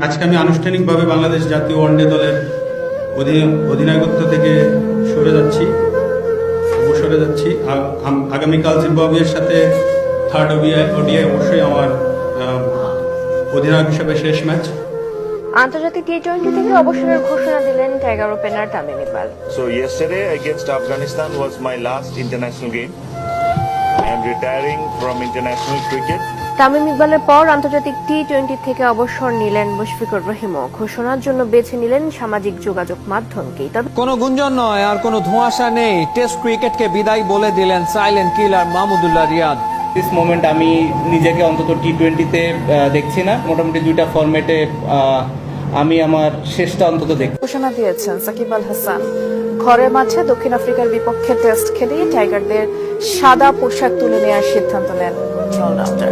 আজকে আমি আনুষ্ঠানিকভাবে বাংলাদেশ জাতীয় ওয়ানডে দলের অধিনায়কত্ব থেকে অবসরে যাচ্ছি। আগামীকাল জিম্বাবুয়ের সাথে থার্ড ওডিআই অবশ্যই আমার অধিনায়ক হিসেবে শেষ ম্যাচ। আন্তর্জাতিক টি-20 থেকে অবসরের ঘোষণা দিলেন tiger opener Tamim Iqbal. So yesterday against Afghanistan was my last international game. I am retiring from international cricket. Tamim ইকবালের পর আন্তর্জাতিক টি-20 থেকে অবসর নিলেন মুশফিকুর রহিমও ঘোষণার জন্য বেছে নিলেন সামাজিক যোগাযোগ মাধ্যমকেই। তবে কোনো গুঞ্জন নয় আর কোনো ধোঁয়াশা নেই, টেস্ট ক্রিকেটকে বিদায় বলে দিলেন silent killer Mahmudullah Riyad. This moment আমি নিজেকে অন্তত টি-20-তে দেখছি না। মোটামুটি দুইটা ফরম্যাটে আমি আমার শেষটা অন্তত দেখছি। ঘোষণা দিয়েছেন সাকিব আল হাসান। ঘরের মাঠে দক্ষিণ আফ্রিকার বিপক্ষে টেস্ট খেলেই টাইগারদের সাদা পোশাক তুলে নেওয়ার সিদ্ধান্ত নেন অলরাউন্ডার।